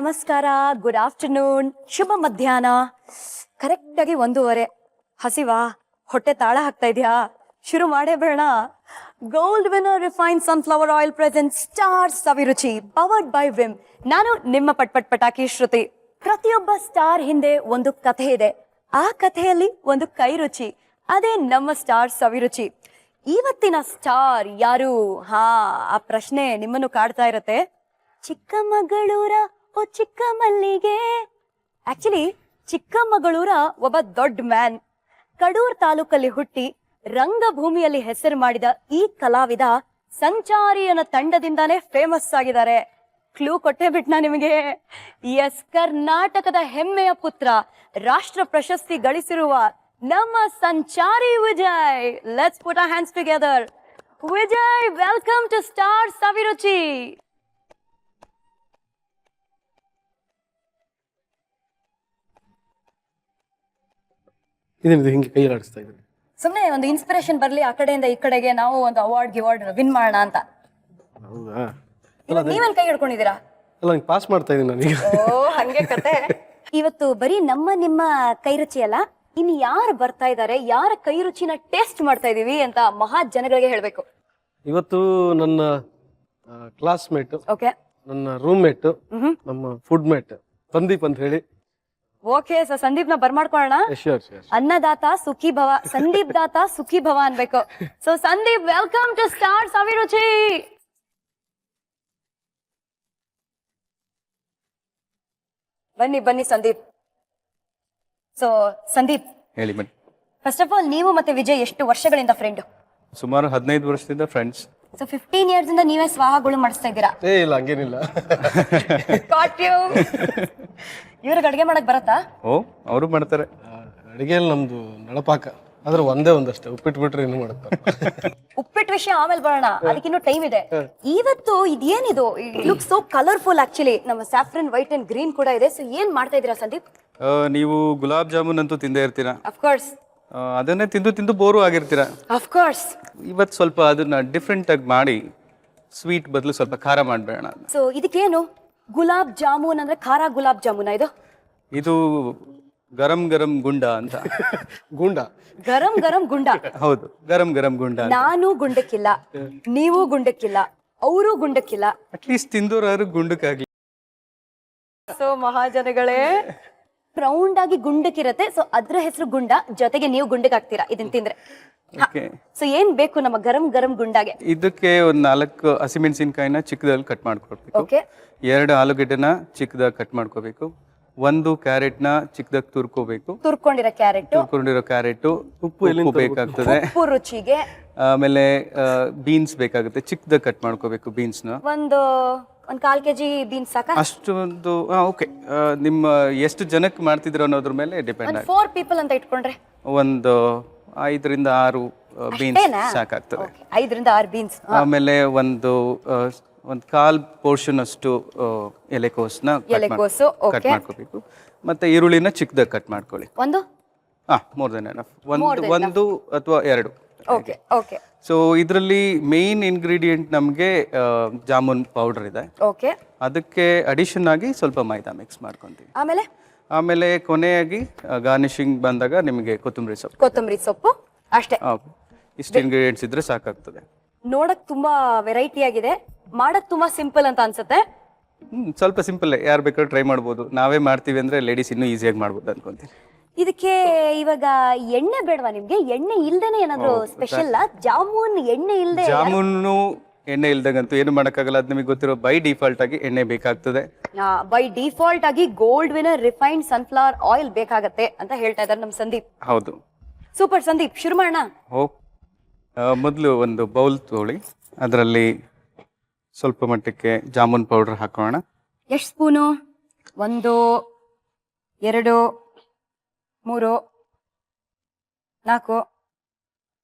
ನಮಸ್ಕಾರ, good afternoon, ಶುಭ ಮಧ್ಯಾಹ್ನ. Correct ಆಗಿ 1:30. ಹಸಿವಾ? ಹೊಟ್ಟೆ ತಾಳ ಹಾಕ್ತಾ ಇದೆಯಾ? ಶುರು ಮಾಡೇ ಬೇಡ. Gold winner refine sunflower oil present star Saviruchi powered by Vim. ನಾನು ನಿಮ್ಮ ಪಟಾಕಿ ಶ್ರುತಿ. ಪ್ರತಿಯೊಬ್ಬ ಸ್ಟಾರ್ ಹಿಂದೆ ಒಂದು ಕಥೆ ಇದೆ. ಆ ಕಥೆಯಲ್ಲಿ ಒಂದು ಕೈ ರುಚಿ, ಅದೇ ನಮ್ಮ ಸ್ಟಾರ್ ಸವಿರುಚಿ. ಇವತ್ತಿನ ಸ್ಟಾರ್ ಯಾರು? ಆ ಪ್ರಶ್ನೆ ನಿಮ್ಮನ್ನು ಕಾಡ್ತಾ ಇರತ್ತೆ. ಚಿಕ್ಕಮಗಳೂರ ಓ ಚಿಕ್ಕ ಮಲ್ಲಿಗೆ. ಆಕ್ಚುಲಿ ಚಿಕ್ಕಮಗಳೂರ ಒಬ್ಬ ದೊಡ್ಡ ಮ್ಯಾನ್. ಕಡೂರ್ ತಾಲೂಕಲ್ಲಿ ಹುಟ್ಟಿ ರಂಗಭೂಮಿಯಲ್ಲಿ ಹೆಸರು ಮಾಡಿದ ಈ ಕಲಾವಿದ ಸಂಚಾರಿಯನ ತಂಡದಿಂದಾನೇ ಫೇಮಸ್ ಆಗಿದ್ದಾರೆ. ಕ್ಲೂ ಕೊಟ್ಟೆ ಬಿಟ್ನಾ ನಿಮಗೆ? ಎಸ್, ಕರ್ನಾಟಕದ ಹೆಮ್ಮೆಯ ಪುತ್ರ, ರಾಷ್ಟ್ರ ಪ್ರಶಸ್ತಿ ಗಳಿಸಿರುವ ನಮ್ಮ Sanchari Vijay. Let's put our hands together. Vijay, welcome to star Saviruchi. ಇದೇನಿದೆ ಹಿಂಗೆ ಕೈ ಆಡಿಸ್ತಾ ಇದ್ದೀನಿ? ಸುಮ್ಮನೆ ಒಂದು ಇನ್ಸ್ಪಿರೇಷನ್ ಬರ್ಲಿ, ಆ ಕಡೆಯಿಂದ ಈ ಕಡೆಗೆ ನಾವು ಒಂದು ಅವಾರ್ಡ್ ವಿನ್ ಮಾಡೋಣ ಅಂತ. ಹೌದಾ? ನೀವೇನ್ ಕೈ ಹಿಡ್ಕೊಂಡಿದ್ದೀರಾ? ಅಲ್ಲ, ಹಿಂಗೆ ಪಾಸ್ ಮಾಡ್ತಾ ಇದ್ದೀನಿ ನಾನೀಗ. ಓ, ಹಂಗೆ ಕತೆ. ಇವತ್ತು ಬರೀ ನಿಮ್ಮ ಕೈ ರುಚಿ ಅಲ್ಲ, ಇನ್ನು ಯಾರು ಬರ್ತಾ ಇದ್ದಾರೆ, ಯಾರ ಕೈ ರುಚಿನ ಟೇಸ್ಟ್ ಮಾಡ್ತಾ ಇದೀವಿ ಅಂತ ಮಹಾ ಜನಗಳಿಗೆ ಹೇಳ್ಬೇಕು. ಇವತ್ತು ನನ್ನ ಕ್ಲಾಸ್ಮೇಟ್, ಓಕೆ, ನನ್ನ ರೂಮ್ಮೇಟ್, ನಮ್ಮ ಫುಡ್ ಮೇಟ್ ಸಂದೀಪ್ ಅಂತ ಹೇಳಿ. ಓಕೆ, ಸೊ ಸಂದೀಪ್ ನ ಬರ್ಮಾಡ್ಕೊಳ್ಳೋಣ. ಅನ್ನದಾತ ಸುಖಿ ಭವ, ಸಂದೀಪ್ ದಾತ ಸುಖಿ ಭವ ಅನ್ಬೇಕು. So Sandeep, welcome to star Saviruchi. ಬನ್ನಿ ಸಂದೀಪ್. ಸೊ ಸಂದೀಪ್, ಹೇಳಿ ಬನ್ನಿ. ಫಸ್ಟ್ ಆಫ್ ಆಲ್, ನೀವು ಮತ್ತೆ ವಿಜಯ್ ಎಷ್ಟು ವರ್ಷಗಳಿಂದ ಫ್ರೆಂಡ್? ಸುಮಾರು 15 ವರ್ಷದಿಂದ ಫ್ರೆಂಡ್ಸ್. ಸೊ 15 ಇಯರ್ಸ್ ಇಂದ ನೀವೇ ಸ್ವಾಹಗಳು ಮಾಡಿಸ್ತಾ ಇದ್ದೀರಾ? ಇಲ್ಲ, ಹಂಗೇನಿಲ್ಲ. ಇವ್ರಿಗೆ ಅಡ್ಗೆ ಮಾಡಕ್ ಬರತ್ತಾ? ಓ, ಅವರು ಮಾಡ್ತಾರೆ. ಅಡಿಗೆಯಲ್ಲಿ ನಮ್ದು ನಳಪಾಕ, ಆದ್ರೆ ಒಂದಷ್ಟೇ, ಉಪ್ಪಿಟ್ಟು ಬಿಟ್ರೆ ಇನ್ನು ಮಾಡ್ತಾರೆ. ಉಪ್ಪಿಟ್ಟು ವಿಷಯ ಆಮೇಲೆ ಬರೋಣ, ಅದಕ್ಕಿನ್ನೂ ಟೈಮ್ ಇದೆ. ಇವತ್ತು ಇದೇನಿದು? Look so colourful. ಆಕ್ಚುಲಿ ನಮ್ಮ ಸ್ಯಾಫ್ರನ್ ವೈಟ್ ಅಂಡ್ ಗ್ರೀನ್ ಕೂಡ ಇದೆ. ಸೊ ಏನ್ ಮಾಡ್ತಾ ಇದೀರಾ ಸಂದೀಪ್? ನೀವು ಗುಲಾಬ್ ಜಾಮೂನ್ ಅಂತೂ ತಿಂದೇ ಇರ್ತೀರಾ. Of course. ಅದನ್ನೇ ತಿಂದು ಬೋರು ಆಗಿರ್ತೀರಾ. Of course. ಇವತ್ತು ಸ್ವಲ್ಪ ಅದನ್ನ ಡಿಫ್ರೆಂಟ್ ಆಗಿ ಮಾಡಿ, ಸ್ವೀಟ್ ಬದಲು ಸ್ವಲ್ಪ ಖಾರ ಮಾಡ್ಬೇಡ. ಸೊ ಇದಕ್ಕೇನು? ಗುಲಾಬ್ ಜಾಮೂನ್ ಅಂದ್ರೆ ಖಾರ ಗುಲಾಬ್ ಜಾಮೂನ ಇದು ಗರಂ ಗರಂ ಗುಂಡ ಅಂತ. ಗುಂಡ? ಗರಂ ಗುಂಡ? ಹೌದು, ಗರಂ ಗುಂಡ. ನಾನು ಗುಂಡಕ್ಕಿಲ್ಲ, ನೀವು ಗುಂಡಕ್ಕಿಲ್ಲ, ಅವರು ಗುಂಡಕ್ಕಿಲ್ಲ. ಅಟ್ಲೀಸ್ಟ್ ತಿಂದೋರು ಗುಂಡಕ್ಕಾಗ್ಲಿ. ಸೊ ಮಹಾಜನಗಳೇ, ರೌಂಡ್ ಆಗಿ ಗುಂಡಕ್ಕಿರತ್ತೆ. ಸೊ ಅದ್ರ ಹೆಸರು ಗುಂಡ, ಜೊತೆಗೆ ನೀವು ಗುಂಡಕ್ಕಾಗ್ತೀರಾ ಇದನ್ನ ತಿಂದ್ರೆ. ಸೊ ಏನ್ ಬೇಕು ನಮ್ಮ ಗರಂ ಗುಂಡಾಗೆ? ಇದಕ್ಕೆ ಒಂದು 4 ಹಸಿಮೆಣಸಿನಕಾಯಿನ ಚಿಕ್ಕದಲ್ಲಿ ಕಟ್ ಮಾಡ್ಕೊಳ್ಬೇಕು. ಓಕೆ. 2 ಆಲೂಗಡ್ಡೆನ ಚಿಕ್ಕದಾಗಿ ಕಟ್ ಮಾಡ್ಕೋಬೇಕು. 1 ಕ್ಯಾರೆಟ್ನ ಚಿಕ್ಕದಾಗಿ ತುರ್ಕೊಂಡಿರೋ ಕ್ಯಾರೆಟ್, ಉಪ್ಪು ಬೇಕಾಗ್ತದೆ, ಉಪ್ಪು ರುಚಿಗೆ. ಆಮೇಲೆ ಬೀನ್ಸ್ ಬೇಕಾಗುತ್ತೆ, ಚಿಕ್ಕದಾಗಿ ಕಟ್ ಮಾಡ್ಕೋಬೇಕು ಬೀನ್ಸ್ನ. ಒಂದು 1/4 kg ಬೀನ್ಸ್ ಸಾಕ? ಅಷ್ಟೊಂದು ಓಕೆ. ನಿಮ್ಮ ಎಷ್ಟು ಜನಕ್ಕೆ ಮಾಡ್ತಿದ್ರು ಅನ್ನೋದ್ರ ಮೇಲೆ ಡಿಪೆಂಡ್ ಆಗುತ್ತೆ. 4 people ಅಂತ ಇಟ್ಕೊಂಡ್ರೆ ಒಂದು 5 ರಿಂದ 6 ಬೀನ್ಸ್ ಸಾಕಾಗ್ತದೆ. 5 ರಿಂದ 6 ಬೀನ್ಸ್. ಆಮೇಲೆ ಒಂದು 1/4 ಪೋರ್ಷನ್ ಅಷ್ಟು ಎಲೆಕೋಸನ್ನ ಕಟ್ ಮಾಡ್ಕೋಬೇಕು. ಮತ್ತೆ ಈರುಳ್ಳಿನ ಚಿಕ್ಕದಾಗಿ ಕಟ್ ಮಾಡ್ಕೊಳ್ಳಿ. More than enough. ಒಂದು ಅಥವಾ 2. Okay okay. ಸೊ ಇದರಲ್ಲಿ ಮೇನ್ ಇಂಗ್ರೀಡಿಯೆಂಟ್ ನಮಗೆ ಜಾಮೂನ್ ಪೌಡರ್ ಇದೆ. ಓಕೆ. ಅದಕ್ಕೆ ಅಡಿಷನ್ ಆಗಿ ಸ್ವಲ್ಪ ಮೈದಾ ಮಿಕ್ಸ್ ಮಾಡ್ಕೊಂತೀವಿ. ಆಮೇಲೆ ಕೊನೆಯಾಗಿ ಗಾರ್ನಿಶಿಂಗ್ ಬಂದಾಗ ನಿಮಗೆ ಕೊತ್ತಂಬರಿ ಸೊಪ್ಪು ಅಷ್ಟೇ. ಇಷ್ಟು ಇಂಗ್ರೀಡಿಯೆಂಟ್ಸ್ ಇದ್ರೆ ಸಾಕಾಗ್ತದೆ. ನೋಡಕ್ ತುಂಬಾ ವೆರೈಟಿ ಆಗಿದೆ, ಮಾಡಕ್ ತುಂಬಾ ಸಿಂಪಲ್ ಅಂತ ಅನ್ಸುತ್ತೆ. ಸ್ವಲ್ಪ ಸಿಂಪಲ್, ಯಾರು ಬೇಕಾದ್ರೂ ಟ್ರೈ ಮಾಡ್ಬೋದು. ನಾವೇ ಮಾಡ್ತೀವಿ ಅಂದ್ರೆ ಲೇಡೀಸ್ ಇನ್ನೂ ಈಸಿಯಾಗಿ ಮಾಡ್ಬೋದು ಅನ್ಕೊಂತೀನಿ. ಇದಕ್ಕೆ ಇವಾಗ ಎಣ್ಣೆ ಬೇಡವಾ ನಿಮ್ಗೆ? ಎಣ್ಣೆ ಇಲ್ದೇನೆ ಏನಾದ್ರು ಸ್ಪೆಷಲ್? ಜಾಮೂನ್ ಎಣ್ಣೆ ಇಲ್ದೆ? ಜಾಮೂನು ಎಣ್ಣೆ ಇಲ್ದಂಗಂತೂ ಏನು ಮಾಡಕ್ಕಾಗಲ್ಲ. ಅದು ನಿಮಗೆ ಗೊತ್ತಿರೋ ಬೈ ಡಿಫಾಲ್ಟ್ ಆಗಿ ಎಣ್ಣೆ ಬೇಕಾಗ್ತದೆ. ಬೈ ಡಿಫಾಲ್ಟ್ ಆಗಿ gold winner refined sunflower oil ಬೇಕಾಗತ್ತೆ ಅಂತ ಹೇಳ್ತಾ ಇದ್ದಾರೆ ನಮ್ ಸಂದೀಪ್. ಹೌದು. ಸೂಪರ್ ಸಂದೀಪ್, ಶುರು ಮಾಡೋಣ. ಮೊದಲು ಒಂದು ಬೌಲ್ ತಗೊಳ್ಳಿ, ಅದರಲ್ಲಿ ಸ್ವಲ್ಪ ಮಟ್ಟಕ್ಕೆ ಜಾಮೂನ್ ಪೌಡರ್ ಹಾಕೋಣ. ಎಷ್ಟು ಸ್ಪೂನು? 1 2 3 4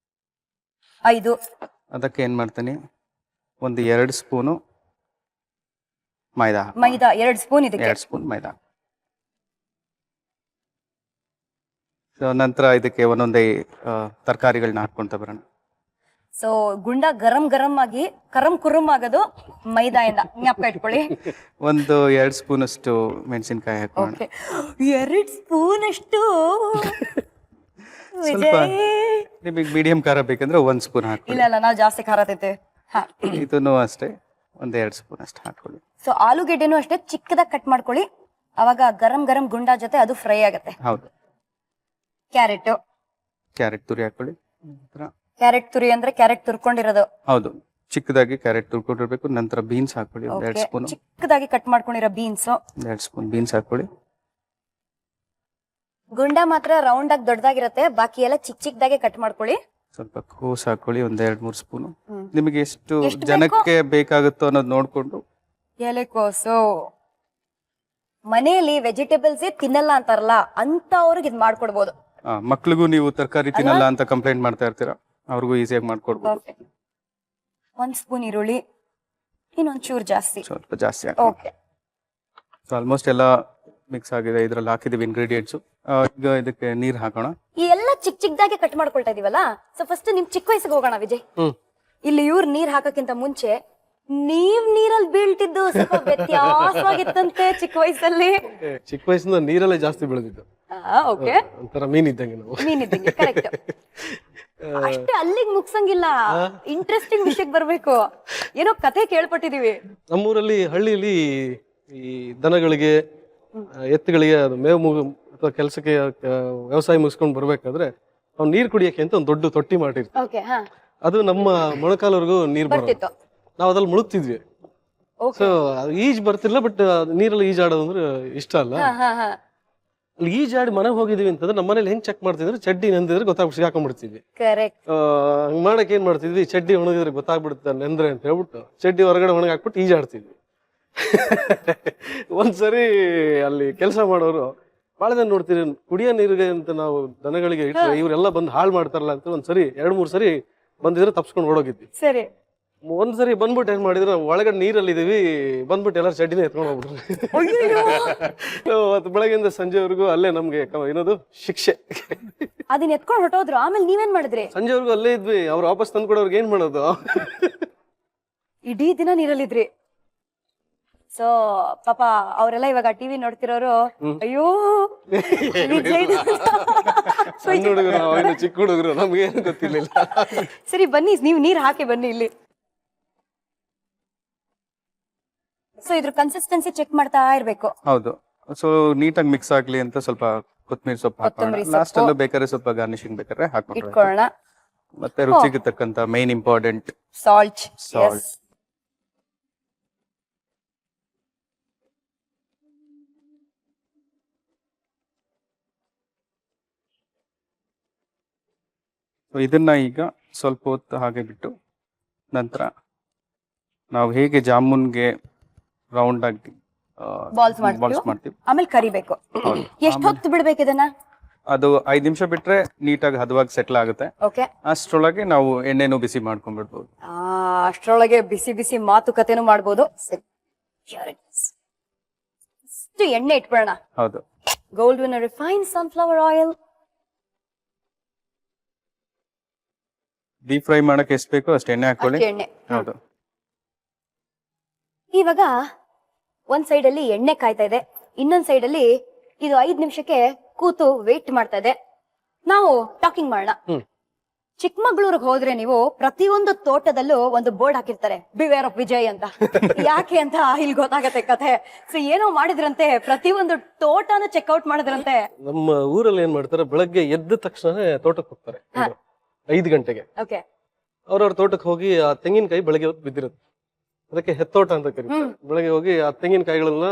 5. ಅದಕ್ಕೆ ಏನ್ ಮಾಡ್ತೀನಿ, ಒಂದು 2 ಸ್ಪೂನು ಮೈದಾ. 2 ಸ್ಪೂನ್ ಇದಕ್ಕೆ? 2 ಸ್ಪೂನ್ ಮೈದಾ. ಸೊ ನಂತರ ಇದಕ್ಕೆ ಒಂದೊಂದೇ ತರಕಾರಿಗಳನ್ನ ಹಾಕ್ಕೊಂತ ಬರೋಣ. ಸೊ ಗುಂಡ ಗರಂ ಗರಂ ಆಗಿ ಕರಂ ಕುರುಮ್ ಆಗೋದು ಮೈದಾಯಿಂದ ಜ್ಞಾಪಕ ಇಟ್ಕೊಳ್ಳಿ. 2 ಸ್ಪೂನ್ ಅಷ್ಟು ಮೆಣಸಿನ್ಕಾಯಿ ಹಾಕೋಣ. ಓಕೆ, 2 ಸ್ಪೂನ್ ಅಷ್ಟು. ಸ್ವಲ್ಪ ವಿಜಯ್, ನಿಮಗೆ ಮೀಡಿಯಂ ಖಾರ ಬೇಕಂದ್ರೆ 1 ಸ್ಪೂನ್ ಹಾಕೊಳ್ಳಿ. ಇಲ್ಲ ನಾವು ಜಾಸ್ತಿ ಖಾರ ತಿಂತೇವೆ. ಹಾ, ಇದನ್ನು ಅಷ್ಟೇ 2 ಸ್ಪೂನ್ ಅಷ್ಟು ಹಾಕೊಳ್ಳಿ. ಸೊ ಆಲೂಗೆಡ್ಡೆನೂ ಅಷ್ಟೇ ಚಿಕ್ಕದಾಗಿ ಕಟ್ ಮಾಡ್ಕೊಳ್ಳಿ, ಅವಾಗ ಗರಂ ಗರಂ ಗುಂಡ ಜೊತೆ ಅದು ಫ್ರೈ ಆಗುತ್ತೆ. ಹೌದು. ಕ್ಯಾರೆಟ್ ತುರಿ ಹಾಕೊಳ್ಳಿ. ಕ್ಯಾರೆಟ್ ತುರಿ ಅಂದ್ರೆ ಕ್ಯಾರೆಟ್ ತುರ್ಕೊಂಡಿರೋದು. ಹೌದು, ಚಿಕ್ಕದಾಗಿ ಕ್ಯಾರೆಟ್ ತುರ್ಕೊಂಡಿರ್ಬೇಕು. ನಂತರ ಬೀನ್ಸ್ ಹಾಕೊಳ್ಳಿ, 2 ಸ್ಪೂನ್. ಚಿಕ್ಕದಾಗಿ ಕಟ್ ಮಾಡ್ಕೊಂಡಿರೋ ಬೀನ್ಸ್ 2 ಸ್ಪೂನ್ ಬೀನ್ಸ್ ಹಾಕೊಳ್ಳಿ. ಗುಂಡ ಮಾತ್ರ ರೌಂಡ್ ಆಗಿ ದೊಡ್ಡದಾಗಿರುತ್ತೆ, ಬಾಕಿ ಎಲ್ಲ ಚಿಕ್ಕ ಚಿಕ್ಕದಾಗಿ ಕಟ್ ಮಾಡ್ಕೊಳ್ಳಿ. ಸ್ವಲ್ಪ ಕೋಸ್ ಹಾಕೊಳ್ಳಿ, 2-3 ಸ್ಪೂನ್. ನಿಮಗೆ ಎಷ್ಟು ಜನಕ್ಕೆ ಬೇಕಾಗುತ್ತೋ ಅನ್ನೋದು ನೋಡ್ಕೊಂಡು. ಎಲೆಕೋಸು ಮನೆಯಲ್ಲಿ ವೆಜಿಟೇಬಲ್ಸ್ ತಿನ್ನಲ್ಲ ಅಂತಾರಲ್ಲ ಅಂತ ಅವ್ರಿಗೆ ಇದು ಮಾಡ್ಕೊಡ್ಬೋದು. ಮಕ್ಳಿಗೂ ನೀವು ತರಕಾರಿ ತಿನ್ನಲ್ಲ ಅಂತ ಕಂಪ್ಲೇಂಟ್ ಮಾಡ್ತಾ ಇರ್ತೀರಾ, ಅವ್ರಿಗೂ ಈಸಿಯಾಗಿ ಮಾಡ್ಕೊಡ್ಬೋದು. 1 ಸ್ಪೂನ್ ಈರುಳ್ಳಿ, ಇನ್ನೊಂಚೂರು ಜಾಸ್ತಿ, ಸ್ವಲ್ಪ ಜಾಸ್ತಿ ಓಕೆ. ಆಲ್ಮೋಸ್ಟ್ ಎಲ್ಲ ಮಿಕ್ಸ್ ಆಗಿದೆ. ಇದ್ರಲ್ಲಿ ಹಾಕಿದೀವಿ ಇಂಗ್ರೀಡಿಯೆಂಟ್ಸ್. ಈಗ ಇದಕ್ಕೆ ನೀರ್ ಹಾಕೋಣ. ಈ ಎಲ್ಲ ಚಿಕ್ಕ ಚಿಕ್ಕದಾಗಿ ಕಟ್ ಮಾಡ್ಕೊಳ್ತಾ ಇದೀವಲ್ಲ, ಸೊ ಫಸ್ಟ್ ನಿಮ್ ಚಿಕ್ಕ ವಯಸ್ಸಿಗೆ ಹೋಗೋಣ ವಿಜಯ್. ಇಲ್ಲಿ ಇವ್ರು ನೀರ್ ಹಾಕಕ್ಕಿಂತ ಮುಂಚೆ ನೀವ್ ನೀರಲ್ಲಿ ಬೀಳ್ತಿದ್ದು ಸ್ವಲ್ಪ ವ್ಯತ್ಯಾಸವಾಗಿತ್ತಂತೆ ಚಿಕ್ಕ ವಯಸ್ಸಲ್ಲಿ. ಚಿಕ್ಕ ವಯಸ್ಸಿಂದ ನೀರಲ್ಲೇ ಜಾಸ್ತಿ ಬೆಳೆದಿದ್ದು. ಓಕೆ, ಒಂಥರ ಮೀನಿದ್ದಂಗೆ ನಾವು. ಮೀನಿದ್ದಂಗೆ, ಕರೆಕ್ಟ್. ಅಷ್ಟೇ ಅಲ್ಲಿಗೆ ಮುಗ್ಸಂಗಿಲ್ಲ, ಇಂಟ್ರೆಸ್ಟಿಂಗ್ ವಿಷಯಕ್ಕೆ ಬರ್ಬೇಕು. ಏನೋ ಕಥೆ ಕೇಳ್ಪಟ್ಟಿದೀವಿ. ನಮ್ಮೂರಲ್ಲಿ ಹಳ್ಳಿಯಲ್ಲಿ ಈ ದನಗಳಿಗೆ ಎತ್ತುಗಳಿಗೆ ಅದು ಮೇವು ಅಥವಾ ಕೆಲಸಕ್ಕೆ ವ್ಯವಸಾಯ ಮುಗಿಸ್ಕೊಂಡು ಬರ್ಬೇಕಾದ್ರೆ ಅವ್ನು ನೀರ್ ಕುಡಿಯಕ್ಕೆ ಅಂತ ಒಂದು ದೊಡ್ಡ ತೊಟ್ಟಿ ಮಾಡಿರ್ತೀವಿ. ಓಕೆ, ಹಾ, ಅದು ನಮ್ಮ ಮೊಣಕಾಲವರೆಗೂ ನೀರ್ ಬರೋದು. ನಾವು ಅದ್ರಲ್ಲಿ ಮುಳುಗ್ತಿದ್ವಿ. ಸೊ ಈಜ್ ಬರ್ತಿರ್ಲಿಲ್ಲ, ಬಟ್ ನೀರಲ್ಲಿ ಈಜಾಡೋದು ಅಂದ್ರೆ ಇಷ್ಟ ಅಲ್ಲ. ಅಲ್ಲಿ ಈಜಾಡಿ ಮನೆಗೆ ಹೋಗಿದೀವಿ ಅಂತಂದ್ರೆ ನಮ್ಮ ಮನೇಲಿ ಹೆಂಗ್ ಚೆಕ್ ಮಾಡ್ತಿದ್ರೆ ಚಡ್ಡಿ ನೆಂದಿದ್ರೆ ಗೊತ್ತಾಗ್ಬಿಟ್ಟು ಸಿಗಾಕೊಂಡ್ಬಿಡ್ತಿದ್ವಿ. ಹಂಗ್ ಮಾಡಕ್ ಏನ್ ಮಾಡ್ತಿದ್ವಿ, ಚಡ್ಡಿ ಒಣಗಿದ್ರೆ ಗೊತ್ತಾಗ್ಬಿಡುತ್ತೆ ನೆಂದ್ರೆ ಅಂತ ಹೇಳ್ಬಿಟ್ಟು ಚಡ್ಡಿ ಹೊರಗಡೆ ಒಣಗಿ ಹಾಕ್ಬಿಟ್ಟು ಈಜಾಡ್ತಿದ್ವಿ. ಒಂದ್ಸರಿ ಅಲ್ಲಿ ಕೆಲಸ ಮಾಡೋರು ಬಹಳ ಜನ ನೋಡ್ತೀರಿ, ಕುಡಿಯೋ ನೀರಿಗೆ ಅಂತ ನಾವು ದನಗಳಿಗೆ ಇಟ್ಟರೆ ಇವರೆಲ್ಲ ಬಂದು ಹಾಳು ಮಾಡ್ತಾರಲ್ಲ ಅಂತ ಒಂದ್ಸರಿ 2-3 ಸರಿ ಬಂದಿದ್ರೆ ತಪ್ಸ್ಕೊಂಡು ಓಡೋಗಿದ್ವಿ. ಸರಿ, ಒಂದ್ಸರಿ ಬಂದ್ಬಿಟ್ಟು ಏನ್ ಮಾಡಿದ್ರೆ ಒಳಗಡೆ ನೀರಲ್ಲಿ ಇದೀವಿ, ಬಂದ್ಬಿಟ್ಟು ಎಲ್ಲರೂ ಚಡ್ಡಿನ ಎತ್ಕೊಂಡು ಹೋಗ್ಬಿಟ್ರು. ಅವತ್ತು ಬೆಳಗ್ಗೆಯಿಂದ ಸಂಜೆವರೆಗೂ ಅಲ್ಲೇ ನಮ್ಗೆ ಏನದು ಶಿಕ್ಷೆ. ಅದನ್ನ ಎತ್ಕೊಂಡು ಹೊಟ್ಟೋದ್ರು. ಆಮೇಲೆ ನೀವೇನ್ ಮಾಡಿದ್ರಿ? ಸಂಜೆವರೆಗೂ ಅಲ್ಲೇ ಇದ್ವಿ. ಅವ್ರು ವಾಪಸ್ ತಂದು ಕೊಡೋರ್ಗೆ ಏನ್ ಮಾಡೋದು? ಇಡೀ ದಿನ ನೀರಲ್ಲಿದ್ರಿ. ಸೊ ಪಾಪ ಅವರೆಲ್ಲ ಇವಾಗ ಟಿವಿ ನೋಡ್ತಿರೋರು, ಅಯ್ಯೋ ಸಣ್ಣ ಹುಡುಗರು, ಚಿಕ್ಕ ಹುಡುಗರು, ನಮ್ಗೆ ಏನು ಗೊತ್ತಿರ್ಲಿಲ್ಲ. ಸರಿ ಬನ್ನಿ, ನೀವು ನೀರ್ ಹಾಕಿ ಬನ್ನಿ ಇಲ್ಲಿ. ಸೊ ಇದ್ರ ಕನ್ಸಿಸ್ಟೆನ್ಸಿ ಚೆಕ್ ಮಾಡ್ತಾ ಇರ್ಬೇಕು. ಹೌದು, ಸೊ ನೀಟಾಗಿ ಮಿಕ್ಸ್ ಆಗ್ಲಿ ಅಂತ ಸ್ವಲ್ಪ ಕೊತ್ತಂಬರಿ ಸೊಪ್ಪು ಹಾಕೋಣ. ಲಾಸ್ಟ್ ಅಲ್ಲೂ ಬೇಕಾದ್ರೆ ಸ್ವಲ್ಪ ಗಾರ್ನಿಶಿಂಗ್ ಬೇಕಾದ್ರೆ ಹಾಕೋಣ. ಮತ್ತೆ ರುಚಿಗೆ ತಕ್ಕಂತ ಮೈನ್ ಇಂಪಾರ್ಟೆಂಟ್ ಸಾಲ್ಟ್. ಇದನ್ನ ಈಗ ಸ್ವಲ್ಪ ಹೊತ್ತು ಹಾಗೆ ಬಿಟ್ಟು ನಂತರ ನಾವು ಹೇಗೆ ಜಾಮೂನ್ಗೆ ರೌಂಡ್ ಆಗಿ ಬಾಲ್ಸ್ ಮಾಡ್ತೀವಿ, ಆಮೇಲೆ ಕರಿಬೇಕು. ಎಷ್ಟು ಹೊತ್ತು ಬಿಡ್ಬೇಕು ಇದನ್ನ? ಅದು 5 ನಿಮಿಷ ಬಿಟ್ರೆ ನೀಟಾಗಿ ಹದವಾಗಿ ಸೆಟ್ಲ್ ಆಗುತ್ತೆ. ಓಕೆ, ಅಷ್ಟರೊಳಗೆ ನಾವು ಎಣ್ಣೆನೂ ಬಿಸಿ ಮಾಡ್ಕೊಂಡ್ಬಿಡ್ಬೋದು. ಅಷ್ಟರೊಳಗೆ ಬಿಸಿ ಬಿಸಿ ಮಾತುಕತೆನೂ ಮಾಡ್ಬೋದು. ಎಣ್ಣೆ ಇಟ್ಬಿಡೋಣ. ಹೌದು, gold winner refined sunflower oil. Deep fry ಮಾಡಕ್ಕೆ ಎಷ್ಟು ಬೇಕೋ ಅಷ್ಟು ಎಣ್ಣೆ ಹಾಕೊಳ್ಳಿ. ಹೌದು, ಇವಾಗ ಒಂದ್ ಸೈಡ್ ಅಲ್ಲಿ ಎಣ್ಣೆ ಕಾಯ್ತಾ ಇದೆ, ಇನ್ನೊಂದ್ ಸೈಡ್ ಅಲ್ಲಿ ಇದು 5 ನಿಮಿಷಕ್ಕೆ ಕೂತು ವೇಟ್ ಮಾಡ್ತಾ ಇದೆ. ನಾವು ಟಾಕಿಂಗ್ ಮಾಡೋಣ. ಚಿಕ್ಕಮಗಳೂರಿಗೆ ಹೋದ್ರೆ ನೀವು ಪ್ರತಿಯೊಂದು ತೋಟದಲ್ಲೂ ಒಂದು ಬೋರ್ಡ್ ಹಾಕಿರ್ತಾರೆ, ಬಿವೇರ್ ಆಫ್ ವಿಜಯ್ ಅಂತ. ಯಾಕೆ ಅಂತ ಇಲ್ಲಿ ಗೊತ್ತಾಗತ್ತೆ ಕಥೆ. ಸೊ ಏನೋ ಮಾಡಿದ್ರಂತೆ, ಪ್ರತಿಯೊಂದು ತೋಟನ ಚೆಕ್ಔಟ್ ಮಾಡಿದ್ರಂತೆ. ನಮ್ಮ ಊರಲ್ಲಿ ಏನ್ ಮಾಡ್ತಾರೆ, ಬೆಳಗ್ಗೆ ಎದ್ದ ತಕ್ಷಣ ತೋಟಕ್ಕೆ ಹೋಗ್ತಾರೆ 5 ಗಂಟೆಗೆ. ಅವ್ರವ್ರ ತೋಟಕ್ಕೆ ಹೋಗಿ ಆ ತೆಂಗಿನಕಾಯಿ ಬೆಳಗ್ಗೆ ಹೊತ್ತು ಬಿದ್ದಿರುತ್ತೆ, ಅದಕ್ಕೆ ಹೆತ್ತೋಟ ಅಂತ ಕರೀತಾರೆ. ಬೆಳಗ್ಗೆ ಹೋಗಿ ಆ ತೆಂಗಿನಕಾಯಿಗಳನ್ನ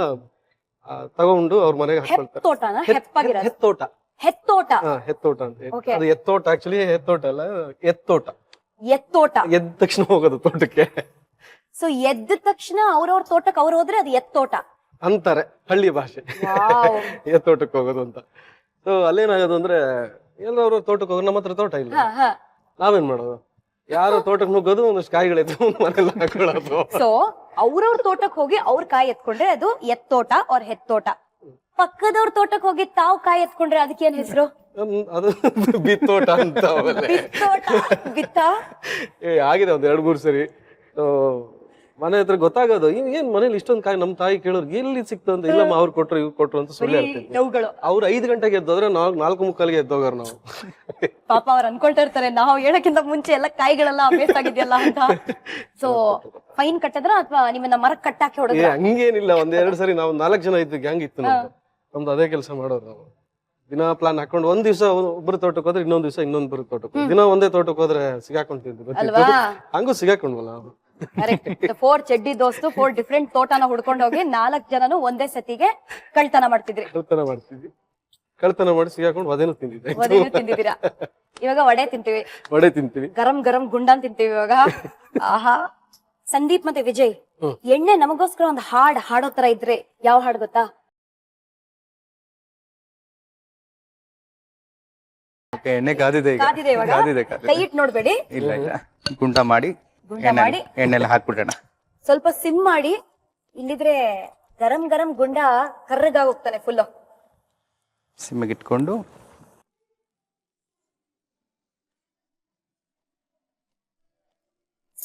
ತಗೊಂಡು ಅವ್ರ ಮನೆಗೆ ಹಾಕೊಳ್ತಾರೆ. ಹೆತ್ತೋಟ ಅಂತ. ಅದು ಎತ್ತೋಟ, ಆಕ್ಚುಲಿ ಹೆತ್ತೋಟ ಅಲ್ಲ, ಎತ್ತೋಟ. ಎದ್ದ ತಕ್ಷಣ ಹೋಗೋದು ತೋಟಕ್ಕೆ. ಸೊ ಎದ್ದ ತಕ್ಷಣ ಅವ್ರವ್ರ ತೋಟಕ್ಕೆ ಅವ್ರು ಹೋದ್ರೆ ಅದು ಎತ್ತೋಟ ಅಂತಾರೆ, ಹಳ್ಳಿ ಭಾಷೆ. ಎತ್ತೋಟಕ್ಕೆ ಹೋಗೋದು ಅಂತ. ಸೊ ಅಲ್ಲೇನಾಗೋದು ಅಂದ್ರೆ ಎಲ್ಲ ಅವ್ರ ತೋಟಕ್ಕೆ ಹೋಗೋದು, ನಮ್ಮ ಹತ್ರ ತೋಟ ಇಲ್ಲ, ನಾವೇನ್ ಮಾಡೋದು, ಯಾರು ತೋಟಕ್ಕೆ ನುಗ್ಗೋದು, ಒಂದಷ್ಟು ಕಾಯಿಗಳು ಮನೆಲ್ಲ ಹಾಕೊಳ್ಳೋದು. ಸೊ ಅವ್ರವ್ರ ತೋಟಕ್ಕೆ ಹೋಗಿ ಅವ್ರ ಕಾಯಿ ಎತ್ಕೊಂಡ್ರೆ ಅದು ಎತ್ತೋಟ ಅವ್ರ ಹೆತ್ತೋಟ. ಪಕ್ಕದವ್ರ ತೋಟಕ್ಕೆ ಹೋಗಿ ತಾವ್ ಕಾಯಿ ಎತ್ಕೊಂಡ್ರೆ ಅದಕ್ಕೇನ್ ಹೆಸರು? ಅದು ಬಿತ್ತೋಟ ಅಂತ ಆಮೇಲೆ ಬಿತ್ತ ಆಗಿದೆ ಒಂದ್ 2-3 ಸರಿ. ಮನೆ ಹತ್ರ ಗೊತ್ತಾಗೋದು ಏನ್ ಮನೇಲಿ ಇಷ್ಟೊಂದು ಕಾಯಿ ನಮ್ ತಾಯಿ ಕೇಳೋರು ಎಲ್ಲಿ ಸಿಕ್ತು ಅಂತ, ಇಲ್ಲಮ್ಮ ಅವ್ರು ಕೊಟ್ರು ಇವ್ರು ಕೊಟ್ರು ಅಂತ ಸುಳ್ಳು ಹೇಳ್ತಿದ್ವಿ. ಅವ್ರು 5 ಗಂಟೆಗೆ ಎದ್ದೋದ್ರೆ 4:45 ಎದ್ದೋಗಾರ ನಾವು. ಪಾಪ ಅವ್ರು ಅನ್ಕೊಳ್ತಾ ಇರ್ತಾರೆ ನಾವು ಹೇಳಕ್ಕಿಂತ ಮುಂಚೆ ಎಲ್ಲ ಕಾಯಿಗಳೆಲ್ಲ ಅಭ್ಯಾಸ ಆಗಿದೆಯಲ್ಲ ಅಂತ. ಸೊ ಫೈನ್ ಕಟ್ಟಿದ್ರ ಅಥವಾ ನಿಮ್ಮನ್ನ ಮರಕ್ ಕಟ್ಟಾಕಿ ಹೊಡೆದ್ರ? ಹಂಗೇನಿಲ್ಲ, 1-2 ಸರಿ ನಾವು 4 ಜನ ಇದ್ದು ಗ್ಯಾಂಗ್ ಇತ್ತು ನಮ್ದು ಅದೇ ಕೆಲಸ ಮಾಡೋರು ನಾವು. ದಿನ ಪ್ಲಾನ್ ಹಾಕೊಂಡು ಒಂದ್ ದಿವಸ ಒಬ್ರು ತೋಟಕ್ಕೆ ಹೋದ್ರೆ ಇನ್ನೊಂದ್ ದಿವಸ ಇನ್ನೊಂದ್ಬರು ತೋಟಕ್ಕೆ, ದಿನ ಒಂದೇ ತೋಟಕ್ಕೆ ಹೋದ್ರೆ ಸಿಗಾಕೊಂತಿದ್ವಿ. ಹಂಗೂ ಸಿಗಾಕೊಂಡ್ವಲ್ಲ ನಾವು. ಕರೆಕ್ಟ್. 4 ಚಡ್ಡಿ ದೋಸ್ತು 4 ಡಿಫ್ರೆಂಟ್ ತೋಟನ ಹುಡ್ಕೊಂಡು ಹೋಗಿ 4 ಜನನು ಒಂದೇ ಸತಿಗೆ ಕಳ್ತನ ಮಾಡ್ತಿದ್ವಿ. ಕಳ್ತನ ಮಾಡಿ ಸಿಗಾಕೊಂಡು ವಡೆನೂ ತಿಂದಿದ್ದೆ. ವಡೆನೂ ತಿಂದಿದ್ದೀರಾ? ಇವಾಗ ವಡೆ ತಿಂತೀವಿ. ಗರಂ ಗರಂ ಗುಂಡಾನ್ ತಿಂತೀವಿ ಇವಾಗ. ಆಹಾ. ಸಂದೀಪ್ ಮತ್ತೆ ವಿಜಯ್, ಎಣ್ಣೆ ನಮಗೋಸ್ಕರ ಒಂದು ಹಾಡೋ ತರ ಇದ್ರೆ ಯಾವ ಹಾಡು ಗೊತ್ತಾ? ಎಣ್ಣೆ ಕಾದಿದೆ ಈಗ. ಕಾದಿದೆ. ಕೈ ಇಟ್ಟು ನೋಡ್ಬೇಡಿ. ಇಲ್ಲ ಗುಂಡ ಮಾಡಿ ಎಣ್ಣೆಲ್ಲ ಹಾಕ್ಬಿಡೋಣ. ಸ್ವಲ್ಪ ಸಿಮ್ ಮಾಡಿ, ಇಲ್ಲಿದ್ರೆ ಗರಂ ಗರಂ ಗುಂಡ ಕರ್ರಗಾಗಿ ಹೋಗ್ತಾನೆ ಫುಲ್. ಸಿಮ್ಮಿಗೆ ಇಟ್ಕೊಂಡು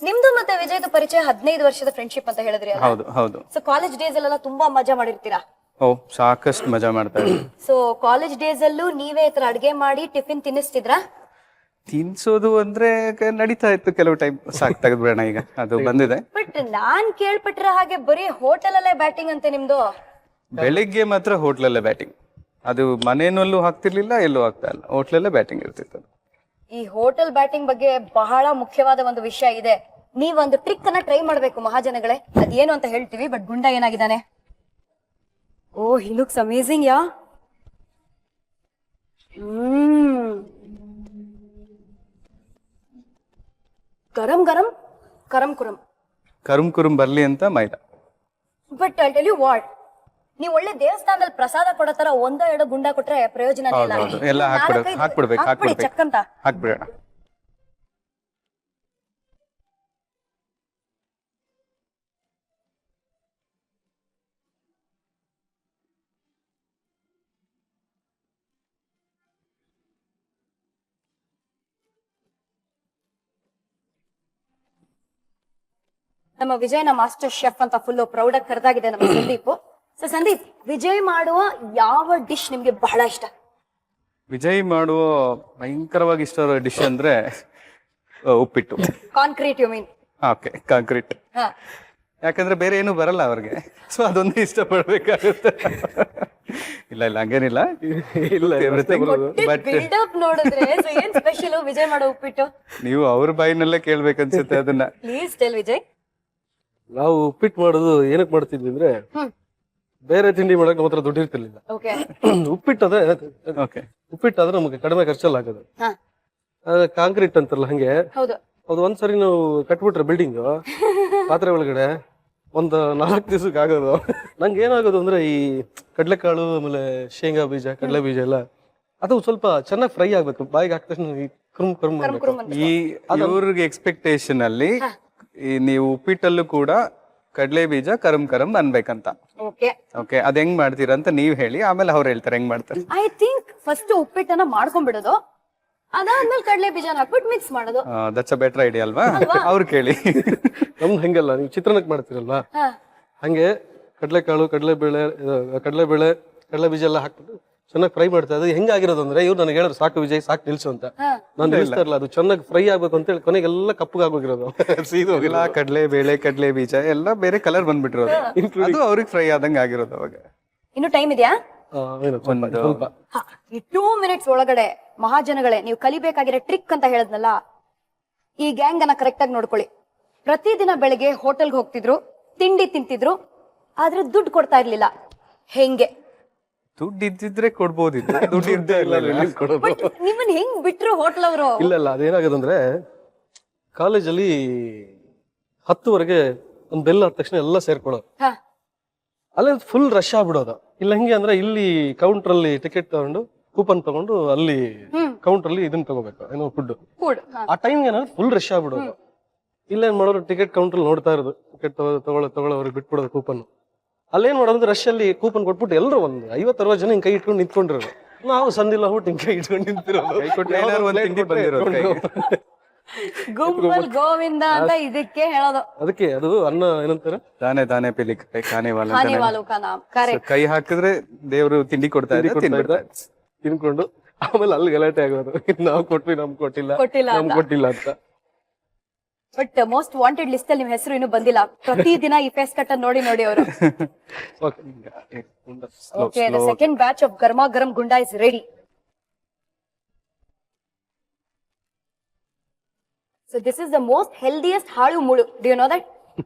ನಿಮ್ದು ಮತ್ತೆ ವಿಜಯ್ದು ಪರಿಚಯ 15 ವರ್ಷದ ಫ್ರೆಂಡ್ಶಿಪ್ ಅಂತ ಹೇಳಿದ್ರಿ. ಹೌದು. ಸೊ ಕಾಲೇಜ್ ಡೇಸ್ ಅಲ್ಲೆಲ್ಲ ತುಂಬಾ ಮಜಾ ಮಾಡಿರ್ತೀರಾ? ಸಾಕಷ್ಟು ಮಜಾ ಮಾಡ್ತಾ ಇದ್ವಿ. ಸೊ ಕಾಲೇಜ್ ಡೇಸ್ ಅಲ್ಲೂ ನೀವೇ ಈ ತರ ಅಡ್ಗೆ ಮಾಡಿ ಟಿಫಿನ್ ತಿನ್ನಿಸ್ತಿದ್ರಾ? ತಿನ್ಸೋದು ಅಂದ್ರೆ ನಡೀತಾ ಇತ್ತು ಕೆಲವು ಟೈಮ್. ಸಾಕ್ ತೆಗೆದ್ಬಿಡೋಣ ಈಗ, ಅದು ಬಂದಿದೆ. ಬಟ್ ನಾನ್ ಕೇಳ್ಪಟ್ರ ಹಾಗೆ ಬರೀ ಹೋಟೆಲ್ ಅಲ್ಲೇ ಬ್ಯಾಟಿಂಗ್ ಅಂತೆ ನಿಮ್ದು. ಬೆಳಿಗ್ಗೆ ಮಾತ್ರ ಹೋಟ್ಲಲ್ಲೇ ಬ್ಯಾಟಿಂಗ್. ಅದು ಮನೆಯಲ್ಲೂ ಹಾಕ್ತಿರ್ಲಿಲ್ಲ, ಎಲ್ಲೂ ಆಗ್ತಾ ಇಲ್ಲ, ಹೋಟ್ಲಲ್ಲೇ ಬ್ಯಾಟಿಂಗ್ ಇರ್ತಿತ್ತು. ಈ ಹೋಟೆಲ್ ಬ್ಯಾಟಿಂಗ್ ಬಗ್ಗೆ ಬಹಳ ಮುಖ್ಯವಾದ ಒಂದು ವಿಷಯ ಇದೆ. ನೀವೊಂದು ಟ್ರಿಕ್ ಅನ್ನ ಟ್ರೈ ಮಾಡ್ಬೇಕು ಮಹಾಜನಗಳೇ. ಅದೇನು ಅಂತ ಹೇಳ್ತೀವಿ. ಬಟ್ ಗುಂಡ ಏನಾಗಿದ್ದಾನೆ? ಓ, ಹಿ ಲುಕ್ಸ್ ಅಮೇಜಿಂಗ್ ಯಾ. ಗರಂ ಗರಂ ಕರಂ ಕುರಂ ಬರ್ಲಿ ಅಂತ ಮೈದಾ. But I tell you what, ನೀವು ಒಳ್ಳೆ ದೇವಸ್ಥಾನದಲ್ಲಿ ಪ್ರಸಾದ ಕೊಡೋ ತರ 1-2 ಗುಂಡ ಕೊಟ್ರೆ ಪ್ರಯೋಜನ ಎಲ್ಲ ಹಾಕ್ಬಿಡ್ಬೇಕು. ಚಕ್ಕಂತ ಹಾಕ್ಬಿಡೋಣ. ನಮ್ಮ ವಿಜಯ್ನ ಮಾಸ್ಟರ್ ಶೆಫ್ ಅಂತ ಫುಲ್ ಪ್ರೌಡ್ ಆಗಿ ಕರೆದಾಗಿದೆ ನಮ್ಮ ಸಂದೀಪ್. ಸೊ ಸಂದೀಪ್, ವಿಜಯ್ ಮಾಡುವ ಯಾವ ಡಿಶ್ ನಿಮ್ಗೆ ಬಹಳ ಇಷ್ಟ? ವಿಜಯ್ ಮಾಡುವ ಭಯಂಕರವಾಗಿ ಇಷ್ಟ ಡಿಶ್ ಅಂದ್ರೆ ಉಪ್ಪಿಟ್ಟು. Concrete you mean? Okay, concrete. ಯಾಕಂದ್ರೆ ಬೇರೆ ಏನು ಬರಲ್ಲ ಅವ್ರಿಗೆ, ಸೊ ಅದೊಂದೇ ಇಷ್ಟ ಪಡ್ಬೇಕಾಗುತ್ತೆ. ಇಲ್ಲ ಹಂಗೇನಿಲ್ಲ. ನೋಡಿದ್ರೆ ಏನ್ ಸ್ಪೆಷಲ್ ವಿಜಯ್ ಮಾಡೋ ಉಪ್ಪಿಟ್ಟು? ನೀವು ಅವ್ರ ಬಾಯಿನಲ್ಲೇ ಕೇಳ್ಬೇಕನ್ಸುತ್ತೆ ಅದನ್ನ. Please tell Vijay. ನಾವು ಉಪ್ಪಿಟ್ಟು ಮಾಡೋದು ಏನಕ್ಕೆ ಮಾಡ್ತಿದ್ವಿ ಅಂದ್ರೆ, ಬೇರೆ ತಿಂಡಿ ಮಾಡಕ್ ನಮ್ಮ ಹತ್ರ ದುಡ್ಡು ಇರ್ತಿರ್ಲಿಲ್ಲ. ಉಪ್ಪಿಟ್ಟಾದ್ರೆ ನಮಗೆ ಕಡಿಮೆ ಖರ್ಚಲ್ಲಿ ಆಗೋದು. ಕಾಂಕ್ರೀಟ್ ಅಂತಾರಲ್ಲ ಹಂಗೆ, ಅದು ಒಂದ್ಸರಿ ನಾವು ಕಟ್ಬಿಟ್ರೆ ಬಿಲ್ಡಿಂಗ್ ಪಾತ್ರೆ ಒಳಗಡೆ ಒಂದು 4 ದಿವಸಕ್ಕೆ ಆಗೋದು. ನಂಗೆ ಏನಾಗೋದು ಅಂದ್ರೆ ಈ ಕಡ್ಲೆಕಾಳು ಆಮೇಲೆ ಶೇಂಗಾ ಬೀಜ, ಕಡಲೆ ಬೀಜ ಎಲ್ಲ ಅದು ಸ್ವಲ್ಪ ಚೆನ್ನಾಗಿ ಫ್ರೈ ಆಗ್ಬೇಕು. ಬಾಯಿಗೆ ಹಾಕಿದ ತಕ್ಷಣ ಈ ಇವ್ರಿಗೆ ಎಕ್ಸ್ಪೆಕ್ಟೇಷನ್ ಅಲ್ಲಿ ನೀವು ಉಪ್ಪಿಟ್ಟಲ್ಲೂ ಕೂಡ ಕಡಲೆ ಬೀಜ ಕರಂ ಅನ್ಬೇಕಂತ. ಓಕೆ, ಅದ್ ಹೆಂಗ್ ಮಾಡ್ತೀರಾ ಅಂತ ನೀವ್ ಹೇಳಿ, ಆಮೇಲೆ ಅವ್ರು ಹೇಳ್ತಾರೆ ಹೆಂಗ್ ಮಾಡ್ತಾರೆ. ಐ ಥಿಂಕ್ ಫಸ್ಟ್ ಉಪ್ಪಿಟ್ಟನ್ನ ಮಾಡ್ಕೊಂಡ್ಬಿಡೋದು, ಅದಾದ್ಮೇಲೆ ಕಡಲೆ ಬೀಜ ಹಾಕ್ಬಿಟ್ಟು ಮಿಕ್ಸ್ ಮಾಡೋದು. ದಟ್ಸ್ ಅ ಬೆಟರ್ ಐಡಿಯಾ ಅಲ್ವಾ? ಅವ್ರು ಕೇಳಿ. ನಮ್ದು ಹಂಗಲ್ಲ, ನೀವು ಚಿತ್ರಾನ್ನಕ್ಕೆ ಮಾಡ್ತೀರಲ್ವಾ ಹಂಗೆ ಕಡಲೆಕಾಳು, ಕಡಲೆಬೇಳೆ, ಕಡಲೆ ಬೀಜ ಎಲ್ಲ ಹಾಕ್ಬಿಟ್ಟು ಚೆನ್ನಾಗಿ ಫ್ರೈ ಮಾಡ್ತಾ ಅದು ಹೆಂಗಾಗಿರೋದು ಅಂದ್ರೆ, ಇವ್ರು ನನಗೆ ಹೇಳಿದ್ರು ಸಾಕು ವಿಜಯ್ ಸಾಕು ನಿಲ್ಸು ಅಂತ. ನಾನು ನಿಲ್ಸ್ತಾ ಇರಲ್ಲ, ಅದು ಚೆನ್ನಾಗಿ ಫ್ರೈ ಆಗ್ಬೇಕು ಅಂತ ಹೇಳಿ ಕೊನೆಗೆಲ್ಲ ಕಪ್ಪಗಾಗೋಗಿರೋದು. ಸೀದೋಗಿಲ್ಲ, ಕಡಲೆಬೇಳೆ ಕಡಲೆ ಬೀಜ ಎಲ್ಲ ಬೇರೆ ಕಲರ್ ಬಂದ್ಬಿಟ್ಟಿರೋದು, ಅದು ಅವ್ರಿಗೆ ಫ್ರೈ ಆದಂಗೆ ಆಗಿರೋದು. ಅವಾಗ ಇನ್ನು ಟೈಮ್ ಇದೆಯಾ? ಈ 2 ಮಿನಿಟ್ಸ್ ಒಳಗಡೆ ಮಹಾಜನಗಳೇ ನೀವು ಕಲಿಬೇಕಾಗಿರೋ ಟ್ರಿಕ್ ಅಂತ ಹೇಳದ್ನಲ್ಲ, ಈ ಗ್ಯಾಂಗ್ ಅನ್ನ ಕರೆಕ್ಟ್ ಆಗಿ ನೋಡ್ಕೊಳ್ಳಿ. ಪ್ರತಿದಿನ ಬೆಳಿಗ್ಗೆ ಹೋಟೆಲ್ಗೆ ಹೋಗ್ತಿದ್ರು, ತಿಂಡಿ ತಿಂತಿದ್ರು, ಆದ್ರೆ ದುಡ್ಡು ಕೊಡ್ತಾ ಇರ್ಲಿಲ್ಲ. ಹೆಂಗೆ? ದುಡ್ಡು ಇದ್ದಿದ್ರೆ ಕೊಡ್ಬೋದಿತ್ತು, ದುಡ್ಡು ಇರ್ತಾ ಇಲ್ಲ. ನಿಮ್ಮನ್ನ ಹೆಂಗ್ ಬಿಟ್ರು ಹೋಟೆಲ್ ಅವರು? ಇಲ್ಲ, ಅದೇನಾಗದಂದ್ರೆ ಕಾಲೇಜಲ್ಲಿ 10ವರೆಗೆ ಒಂದ್ ಬೆಲ್ ಆದ ತಕ್ಷಣ ಎಲ್ಲ ಸೇರ್ಕೊಳ್ಳೋದು. ಅಲ್ಲೇ ಫುಲ್ ರಶ್ ಆಗ್ಬಿಡೋದು. ಇಲ್ಲ ಹೆಂಗೆ ಅಂದ್ರೆ, ಇಲ್ಲಿ ಕೌಂಟರ್ ಅಲ್ಲಿ ಟಿಕೆಟ್ ತಗೊಂಡು ಕೂಪನ್ ತಗೊಂಡು ಅಲ್ಲಿ ಕೌಂಟರ್ ಅಲ್ಲಿ ಇದನ್ನ ತಗೋಬೇಕು, ಏನೋ ಫುಡ್. ಆ ಟೈಮ್ ಏನಾದ್ರು ಫುಲ್ ರಶ್ ಆಗ್ಬಿಡೋದು. ಇಲ್ಲೇನ್ ಮಾಡೋರು, ಟಿಕೆಟ್ ಕೌಂಟರ್ ನೋಡ್ತಾ ಇರೋದು, ಟಿಕೆಟ್ ತಗೊಳ್ಳೋರಿಗೆ ಬಿಟ್ಬಿಡೋದು ಕೂಪನ್. ಅಲ್ಲೇನ್ ಮಾಡೋದು, ರಶ್ ಅಲ್ಲಿ ಕೂಪನ್ ಕೊಟ್ಬಿಟ್ಟು ಎಲ್ಲರೂ ಒಂದು 50-60 ಜನ ಹಿಂಗ್ ಕೈ ಇಟ್ಕೊಂಡು ನಿಂತ್ಕೊಂಡಿರೋದು. ನಾವು ಸಂದಿಲ್ಲ ಊಟ ಕೈ ಇಟ್ಕೊಂಡು ನಿಂತಿರೋದು. ಕೈ ಕೊಟ್ರೆ ಏನಾದ್ರು ಒಂದ್ ತಿಂಡಿ ಬಂದಿರೋದು ಕೈಗೆ. ಗುಮ್ಮಲ್ ಗೋವಿಂದ ಅಂತ ಇದಕ್ಕೆ ಹೇಳೋದು. ಅದಕ್ಕೆ ಅದು ಅನ್ನ ಏನಂತಾರೆ, ತಾನೇ ತಾನೇ ಪಿಲಿ ಖಾನೆ ವಾಲ ಅಂತಾನೆ. ಹಾನಿವಾಲು ಕಾ ನಾಮ್. ಕರೆಕ್ಟ್. ಕೈ ಹಾಕಿದ್ರೆ ದೇವ್ರು ತಿಂಡಿ ಕೊಡ್ತಾ ಇದ್ದಾರೆ, ತಿನ್ಕೊಂಡು ಆಮೇಲೆ ಅಲ್ಲಿ ಗಲಾಟೆ ಆಗೋದು, ನಾವು ಕೊಟ್ವಿ ನಮ್ಗೆ ಕೊಟ್ಟಿಲ್ಲ ನಮ್ಗೆ ಕೊಟ್ಟಿಲ್ಲ ಅಂತ. ಬಟ್ ಮೋಸ್ಟ್ ವಾಂಟೆಡ್ ಲಿಸ್ಟ್ ಅಲ್ಲಿ ನಿಮ್ ಹೆಸರು ಇನ್ನೂ ಬಂದಿಲ್ಲ. ಪ್ರತಿದಿನ ಈ ಫೇಸ್ ಕಟ್ ನೋಡಿ ನೋಡಿ ಅವರು. Okay, the second batch of garma garam gunda is ready. So this is the most healthiest ಹಾಳು ಮುಳು. Do you know that?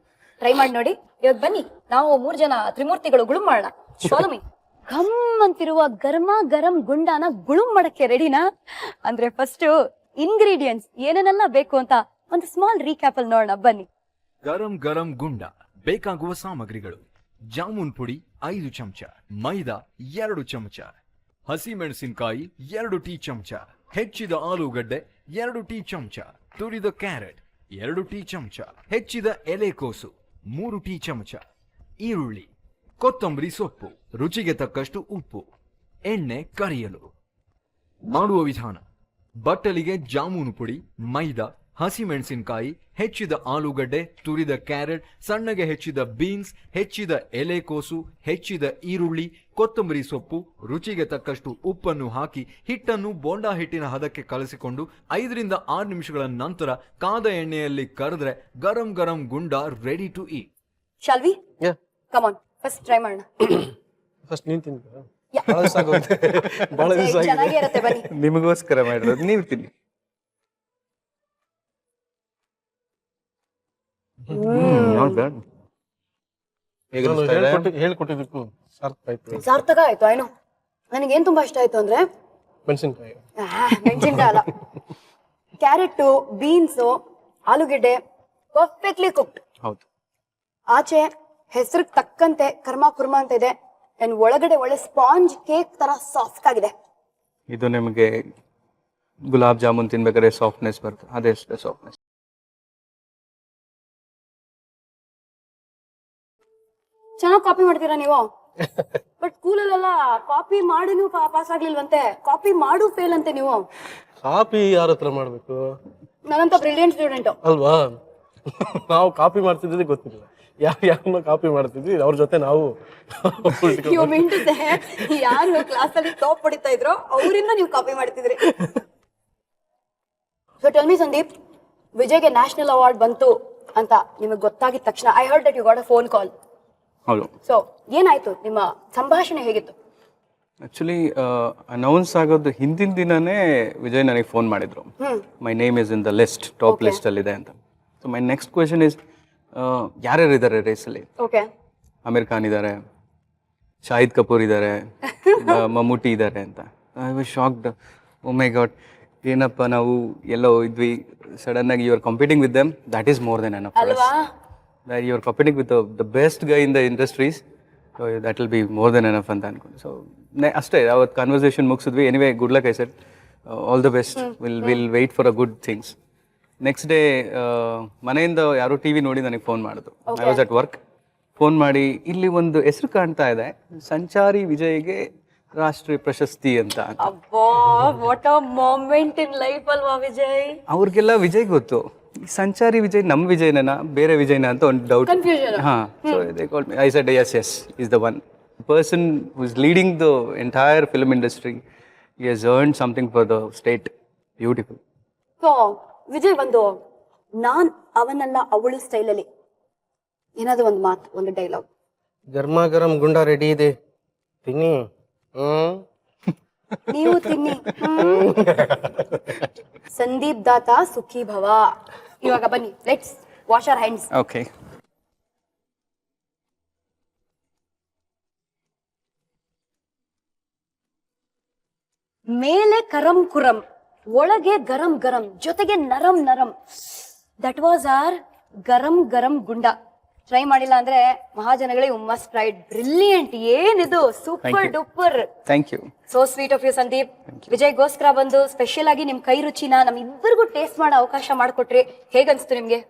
Try ಮಾಡಿ ನೋಡಿ. ಇವಾಗ ಬನ್ನಿ, ನಾವು 3 ಜನ ತ್ರಿಮೂರ್ತಿಗಳು ಗುಳುಂ ಮಾಡೋಣ. Follow me. ಘಮ್ ಅಂತಿರುವ ಗರ್ಮಾ ಗರಂ ಗುಂಡಾನ ಗುಳುಂ ಮಾಡಕ್ಕೆ ರೆಡಿನಾ? ಅಂದ್ರೆ ಫಸ್ಟ್ ಇಂಗ್ರೀಡಿಯೆಂಟ್ಸ್ ಏನೇನೆಲ್ಲ ಬೇಕು ಅಂತ ಒಂದು ಸ್ಮಾಲ್ ರೀಕ್ಯಾಪ್ ಅಲ್ಲಿ ನೋಡೋಣ ಬನ್ನಿ. ಗರಂ ಗರಂ ಗುಂಡ ಬೇಕಾಗುವ ಸಾಮಗ್ರಿಗಳು: ಜಾಮೂನ್ ಪುಡಿ 5 ಚಮಚ, ಮೈದಾ 2 ಚಮಚ, ಹಸಿಮೆಣಸಿನಕಾಯಿ 2 ಟೀ ಚಮಚ, ಹೆಚ್ಚಿದ ಆಲೂಗಡ್ಡೆ 2 ಟೀ ಚಮಚ, ತುರಿದ ಕ್ಯಾರೆಟ್ 2 ಟೀ ಚಮಚ, ಹೆಚ್ಚಿದ ಎಲೆಕೋಸು 3 ಟೀ ಚಮಚ, ಈರುಳ್ಳಿ, ಕೊತ್ತಂಬರಿ ಸೊಪ್ಪು, ರುಚಿಗೆ ತಕ್ಕಷ್ಟು ಉಪ್ಪು, ಎಣ್ಣೆ ಕರಿಯಲು. ಮಾಡುವ ವಿಧಾನ: ಬಟ್ಟಲಿಗೆ ಜಾಮೂನು ಪುಡಿ, ಮೈದಾ, ಹಸಿಮೆಣಸಿನಕಾಯಿ, ಹೆಚ್ಚಿದ ಆಲೂಗಡ್ಡೆ, ತುರಿದ ಕ್ಯಾರೆಟ್, ಸಣ್ಣಗೆ ಹೆಚ್ಚಿದ ಬೀನ್ಸ್, ಹೆಚ್ಚಿದ ಎಲೆಕೋಸು, ಹೆಚ್ಚಿದ ಈರುಳ್ಳಿ, ಕೊತ್ತಂಬರಿ ಸೊಪ್ಪು, ರುಚಿಗೆ ತಕ್ಕಷ್ಟು ಉಪ್ಪನ್ನು ಹಾಕಿ ಹಿಟ್ಟನ್ನು ಬೋಂಡಾ ಹಿಟ್ಟಿನ ಹದಕ್ಕೆ ಕಲಸಿಕೊಂಡು 5 ರಿಂದ 6 ನಿಮಿಷಗಳ ನಂತರ ಕಾದ ಎಣ್ಣೆಯಲ್ಲಿ ಕರೆದ್ರೆ ಗರಂ ಗರಂ ಗುಂಡ ready to eat. Shall we? Come on, first try ಮಾಡೋಣ. ಫಸ್ಟ್ ನೀನ್ ತಿನ್ಕ. ಬಹಳ ದಿವಸ ಆಗೋಗಿದೆ, ಬಹಳ ದಿವಸ ಆಗಿದೆ. ಚೆನ್ನಾಗಿರುತ್ತೆ ಬನ್ನಿ. ನಿಮಗೋಸ್ಕರ ಮಾಡಿರೋದು, ನೀವು ತಿನ್ನಿ. ಹೇಳ್ಕೊಟ್ಟಿದ್ದಕ್ಕೂ ಸಾರ್ಥಕ ಆಯ್ತು. ಸಾರ್ಥಕ ಆಯ್ತು. ಆಯ್ನು ನನಗೇನ್ ತುಂಬಾ ಇಷ್ಟ ಆಯ್ತು ಅಂದ್ರೆ ಮೆಣಸಿನ್ಕಾಯಿ ಅಲ್ಲ, ಕ್ಯಾರೆಟ್, ಬೀನ್ಸ್, ಆಲೂಗೆಡ್ಡೆ ಪರ್ಫೆಕ್ಟ್ಲಿ ಕುಕ್ಡ್. ಹೌದು, ಆಚೆ ಹೆಸರಿಗೆ ತಕ್ಕಂತೆ ಕರ್ಮಾ ಕುರ್ಮಾ ಅಂತ ಇದೆ, ಅಂಡ್ ಒಳಗಡೆ ಒಳ್ಳೆ ಸ್ಪಾಂಜ್ ಕೇಕ್ ತರ ಸಾಫ್ಟ್ ಆಗಿದೆ. ಇದು ನಿಮಗೆ ಗುಲಾಬ್ ಜಾಮೂನ್ ತಿನ್ಬೇಕಾದ್ರೆ ಸಾಫ್ಟ್ನೆಸ್ ಬರುತ್ತೆ, ಅದೇ ಸಾಫ್ಟ್ನೆಸ್. ಚೆನ್ನಾಗಿ ಕಾಪಿ ಮಾಡ್ತೀರಾ ನೀವು. ಬಟ್ ಸ್ಕೂಲಲ್ಲೆಲ್ಲ ಕಾಪಿ ಮಾಡಿನೂ ಪಾಸ್ ಆಗ್ಲಿಲ್ವಂತೆ, ಕಾಪಿ ಮಾಡು ಫೇಲ್ ಅಂತೆ ನೀವು. ಕಾಪಿ ಯಾರ ಹತ್ರ ಮಾಡ್ಬೇಕು? ನಾನಂತ ಬ್ರಿಲಿಯಂಟ್ ಸ್ಟೂಡೆಂಟ್ ಅಲ್ವಾ? ನಾವು ಕಾಪಿ ಮಾಡ್ತಿದ್ದಿದ್ದು ಗೊತ್ತಿಲ್ಲ, ಯಾರನ್ನ ಕಾಪಿ ಮಾಡ್ತಿದ್ವಿ, ಅವ್ರ ಜೊತೆ ನಾವು ಯಾರು ಕ್ಲಾಸ್ ಅಲ್ಲಿ ಟಾಪ್ ಹೊಡಿತಾ ಇದ್ರೋ ಅವರಿಂದ ನೀವು ಕಾಪಿ ಮಾಡ್ತಿದ್ರಿ. ಸೊ ಟೆಲ್ ಮಿ ಸಂದೀಪ್, ವಿಜಯ್ಗೆ ನ್ಯಾಷನಲ್ ಅವಾರ್ಡ್ ಬಂತು ಅಂತ ನಿಮಗೆ ಗೊತ್ತಾಗಿದ ತಕ್ಷಣ I heard that you got a phone call. ಹೌದು. ಸೊ ಏನಾಯ್ತು, ನಿಮ್ಮ ಸಂಭಾಷಣೆ ಹೇಗಿತ್ತು? ಆಕ್ಚುಲಿ ಅನೌನ್ಸ್ ಆಗೋದು ಹಿಂದಿನ ದಿನನೇ ವಿಜಯ್ ನನಗೆ ಫೋನ್ ಮಾಡಿದ್ರು, my name is in the list, top list ಅಲ್ಲಿ ಇದೆ ಅಂತ. So my next question is, ಯಾರ್ಯಾರು ಇದ್ದಾರೆ ರೇಸಲ್ಲಿ? ಆಮಿರ್ ಖಾನ್ ಇದ್ದಾರೆ, ಶಾಹಿದ್ ಕಪೂರ್ ಇದ್ದಾರೆ, ಮಮ್ಮೂಟಿ ಇದ್ದಾರೆ ಅಂತ. I was shocked. Oh my God, ಏನಪ್ಪ ನಾವು ಎಲ್ಲೋ ಇದ್ವಿ, ಸಡನ್ ಆಗಿ you are competing with them, that is more than enough for us. You are competing with the best guy in the industries, so that will be more than enough ಅಂತ ಅನ್ಕೊಂಡು. So ಅಷ್ಟೇ, ಅವತ್ತು conversation ಮುಗಿಸಿದ್ವಿ. Anyway, good luck I said, all the best, will wait for a good things. Next day ಮನೆಯಿಂದ ಯಾರೋ TV ನೋಡಿ ನನಗೆ phone ಮಾಡಿದ್ರು. I was at work. Phone ಮಾಡಿ, ಇಲ್ಲಿ ಒಂದು ಹೆಸರು ಕಾಣ್ತಾ ಇದೆ, ಸಂಚಾರಿ ವಿಜಯ್ಗೆ ರಾಷ್ಟ್ರೀಯ ಪ್ರಶಸ್ತಿ ಅಂತ. What a moment in life ಅಲ್ವಾ ವಿಜಯ್? ಅವ್ರಿಗೆಲ್ಲ ವಿಜಯ್ ಗೊತ್ತು, ಸಂಚಾರಿ ವಿಜಯ್ ನಮ್ಮ ವಿಜಯ್ನ ಬೇರೆ ವಿಜಯ್ನ ಅಂತ ಒಂದು ಡೌಟ್. ಹಾ, so they called me. I said yes, is the one person who is leading the entire film industry. He has earned something for the state. Beautiful. So Vijay ಬಂದು ನಾನ್ ಅವನಲ್ಲ ಅವಳು ಸ್ಟೈಲಲ್ಲಿ ಏನಾದ್ರು ಒಂದು ಮಾತು, ಒಂದು ಡೈಲಾಗ್. ಗರ್ಮಾ ಗರಂ ಗುಂಡ ರೆಡಿ ಇದೆ, ತಿನ್ನಿ. ನೀವು ತಿನ್ನಿ. ಸಂದೀಪ್ ದಾತ ಸುಖಿ ಭವ. ಇವಾಗ ಬನ್ನಿ, let's wash our hands. Okay. ಮೇಲೆ ಕರಂ ಕುರಂ, ಒಳಗೆ ಗರಂ ಗರಂ, ಜೊತೆಗೆ ನರಂ ನರಂ. That was our garam garam gunda. Try ಮಾಡಿಲ್ಲ ಅಂದ್ರೆ ಮಹಾಜನಗಳೇ ಯು ಮಸ್ಟ್ ಟ್ರೈ. ಬ್ರಿಲಿಯಂಟ್. ಏನಿದು, super duper. Thank you. So sweet of you Sandeep. ವಿಜಯ್ಗೋಸ್ಕರ ಬಂದು ಸ್ಪೆಷಲ್ ಆಗಿ ನಿಮ್ ಕೈ ರುಚಿನ ನಮ್ ಇಬ್ಬರಿಗೂ ಟೇಸ್ಟ್ ಮಾಡೋ ಅವಕಾಶ ಮಾಡಿಕೊಟ್ರಿ. ಹೇಗನ್ಸ್ತು ನಿಮ್ಗೆ?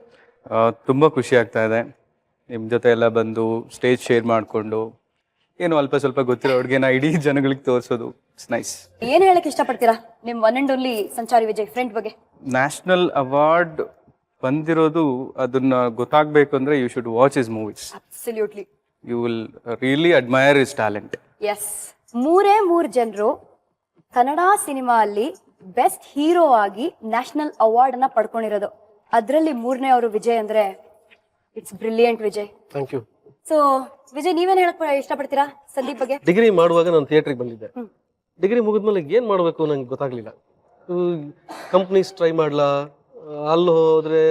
ತುಂಬ ಖುಷಿ ಆಗ್ತಾ ಇದೆ ನಿಮ್ಮ ಜೊತೆ ಎಲ್ಲ ಬಂದು ಸ್ಟೇಜ್ ಶೇರ್ ಮಾಡಿಕೊಂಡು, ಏನು ಅಲ್ಪ ಸ್ವಲ್ಪ ಗೊತ್ತಿರೋ ಅಡುಗೆನ ಇಡೀ ಜನಗಳಿಗೆ ತೋರಿಸೋದು ಇಟ್ಸ್ ನೈಸ್. ಏನ್ ಹೇಳಕ್ ಇಷ್ಟಪಡ್ತೀರಾ ನಿಮ್ one and only Sanchari Vijay friend ಬಗ್ಗೆ? ನ್ಯಾಷನಲ್ ಅವಾರ್ಡ್ ಬಂದಿರೋದು ಅದನ್ನ ಗೊತ್ತಾಗ್ಬೇಕು ಅಂದ್ರೆ you should watch his movies. Absolutely. You will really admire his talent. Yes, 3 ಜನರು ಕನ್ನಡ ಸಿನಿಮಾ ಅಲ್ಲಿ ಬೆಸ್ಟ್ ಹೀರೋ ಆಗಿ ನ್ಯಾಷನಲ್ ಅವಾರ್ಡ್ ಅನ್ನ ಪಡ್ಕೊಂಡಿರೋದು. ಅದ್ರಲ್ಲಿ 3ನೇ ಅವರು ವಿಜಯ್ ಅಂದ್ರೆ it's brilliant Vijay. Thank you. So Vijay, ನೀವೇನ್ ಹೇಳಕ್ ಇಷ್ಟಪಡ್ತೀರಾ ಸಂದೀಪ್ ಬಗ್ಗೆ? ಡಿಗ್ರಿ ಮಾಡುವಾಗ ನಾನು ಥಿಯೇಟ್ರಿಗೆ ಬಂದಿದ್ದೆ. ಡಿಗ್ರಿ ಮುಗಿದ್ಮೇಲೆ ಏನ್ ಮಾಡ್ಬೇಕು ನಂಗೆ ಗೊತ್ತಾಗ್ಲಿಲ್ಲ. ಕಂಪ್ನೀಸ್ ಟ್ರೈ ಮಾಡ್ಲಾ, ಅಲ್ಲಿ ಹೋದ್ರೆ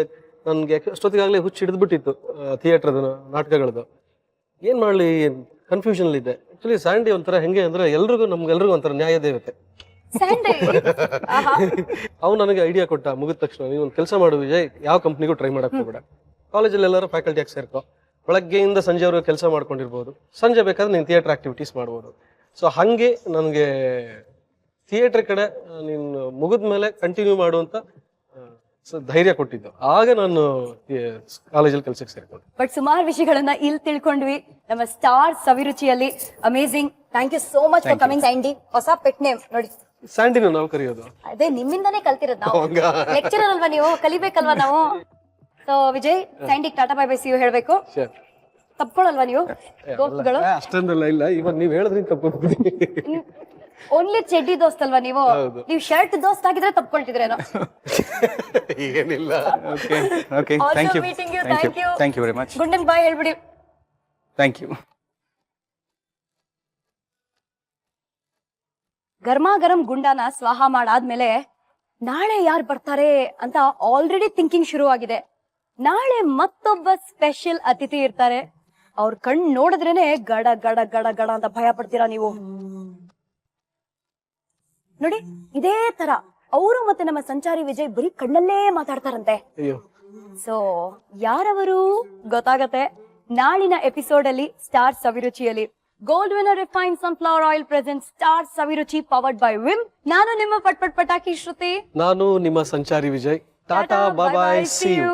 ನನ್ಗೆ ಅಷ್ಟೊತ್ತಿಗಾಗಲೇ ಹುಚ್ಚು ಹಿಡಿದ್ಬಿಟ್ಟಿತ್ತು ಥಿಯೇಟ್ರದ್ದು, ನಾಟಕಗಳದ್ದು. ಏನ್ ಮಾಡ್ಲಿ, ಕನ್ಫ್ಯೂಷನ್ ಅಲ್ಲಿ ಇದ್ದೆ. ಆಕ್ಚುಲಿ ಸ್ಯಾಂಡಿ ಒಂಥರ ಹೆಂಗೆ ಅಂದ್ರೆ ನಮ್ಗೆಲ್ರಿಗೂ ಒಂಥರ ನ್ಯಾಯ ದೇವತೆ. ಅವ್ನು ನನಗೆ ಐಡಿಯಾ ಕೊಟ್ಟ ಮುಗಿದ ತಕ್ಷಣ, ನೀವು ಒಂದು ಕೆಲಸ ಮಾಡು ವಿಜಯ್, ಯಾವ ಕಂಪ್ನಿಗೂ ಟ್ರೈ ಮಾಡಕ್ ಹೋಗ್ಬೇಡ, ಕಾಲೇಜಲ್ಲಿ ಎಲ್ಲರೂ ಫ್ಯಾಕಲ್ಟಿಯಾಗಿ ಸೇರ್ಕೋ, ಬೆಳಗ್ಗೆಯಿಂದ ಸಂಜೆವರೆಗೂ ಕೆಲಸ ಮಾಡ್ಕೊಂಡಿರ್ಬೋದು, ಸಂಜೆ ಬೇಕಾದ್ರೆ ನೀನು ಥಿಯೇಟರ್ ಆಕ್ಟಿವಿಟೀಸ್ ಮಾಡ್ಬೋದು. ಸೊ ಹಾಗೆ ನನಗೆ ಥಿಯೇಟರ್ ಕಡೆ ನೀನು ಮುಗಿದ ಮೇಲೆ ಕಂಟಿನ್ಯೂ ಮಾಡುವಂತ ಧೈರ್ಯ ಕೊಟ್ಟಿದ್ದು. ಆಗ ನಾನು ಕಾಲೇಜಲ್ಲಿ ಕೆಲಸಕ್ಕೆ ಸೇರ್ಕೊಂಡೆ. ಬಟ್ ಸುಮಾರು ವಿಷಯಗಳನ್ನ ಇಲ್ಲಿ ತಿಳ್ಕೊಂಡ್ವಿ ನಮ್ಮ ಸ್ಟಾರ್ ಸವಿರುಚಿಯಲ್ಲಿ. Amazing. Thank you so much for coming. Sandy ಹೊಸ ಪೆಟ್ ನೇಮ್ ನೋಡಿ, ಸ್ಯಾಂಡಿನ ನಾವು ಕರೆಯೋದು. ಅದೇ ನಿಮ್ಮಿಂದಾನೇ ಕಲ್ತಿರೋದು ನಾವು. ಲೆಕ್ಚರರ್ ಅಲ್ವಾ ನೀವು, ಕಲಿಬೇಕಲ್ವಾ ನಾವು. So Vijay, Sandy tata bye bye see you ಹೇಳ್ಬೇಕು. ತಪ್ಕೊಳಲ್ವಾ ನೀವು ದೋಸ್ತಗಳು? ಅಷ್ಟೊಂದೆಲ್ಲ ಇಲ್ಲ, ಇವಾಗ ನೀವ್ ಹೇಳಿದ್ರಿ ತಪ್ಪಿದ್ರಿ. ಓನ್ಲಿ ಚೆಡ್ಡಿ ದೋಸ್ತ್ ಅಲ್ವಾ ನೀವು? ನೀವು ಶರ್ಟ್ ದೋಸ್ತ್ ಆಗಿದ್ರೆ ತಪ್ಕೊಳ್ತಿದ್ರೇನೋ. ಏನಿಲ್ಲ. Okay okay, thank you. Thank you very much. ಗುಂಡನ್ ಬಾಯ್ ಹೇಳ್ಬಿಡಿ. Thank you. ಗರ್ಮಾ ಗರಂ ಗುಂಡಾನ ಸ್ವಾಹ ಮಾಡಾದ್ಮೇಲೆ ನಾಳೆ ಯಾರು ಬರ್ತಾರೆ ಅಂತ ಆಲ್ರೆಡಿ ಥಿಂಕಿಂಗ್ ಶುರು ಆಗಿದೆ. ನಾಳೆ ಮತ್ತೊಬ್ಬ ಸ್ಪೆಷಲ್ ಅತಿಥಿ ಇರ್ತಾರೆ. ಅವ್ರ ಕಣ್ ನೋಡಿದ್ರೇನೆ ಗಡ ಗಡ ಗಡ ಗಡ ಅಂತ ಭಯ ಪಡ್ತೀರಾ ನೀವು. ನೋಡಿ, ಇದೇ ತರ ಅವರು ಮತ್ತೆ ನಮ್ಮ ಸಂಚಾರಿ ವಿಜಯ್ ಬರೀ ಕಣ್ಣಲ್ಲೇ ಮಾತಾಡ್ತಾರಂತೆ. ಸೊ ಯಾರವರು ಗೊತ್ತಾಗತ್ತೆ ನಾಳಿನ ಎಪಿಸೋಡ್ ಅಲ್ಲಿ ಸ್ಟಾರ್ ಸವಿರುಚಿಯಲ್ಲಿ. Gold winner refined sunflower oil present star Saviruchi powered by Vim. ನಾನು ನಿಮ್ಮ ಪಟ್ ಪಟ್ ಪಟಾಕಿ ಶ್ರುತಿ. ನಾನು ನಿಮ್ಮ Sanchari Vijay. Tata, bye bye, see you.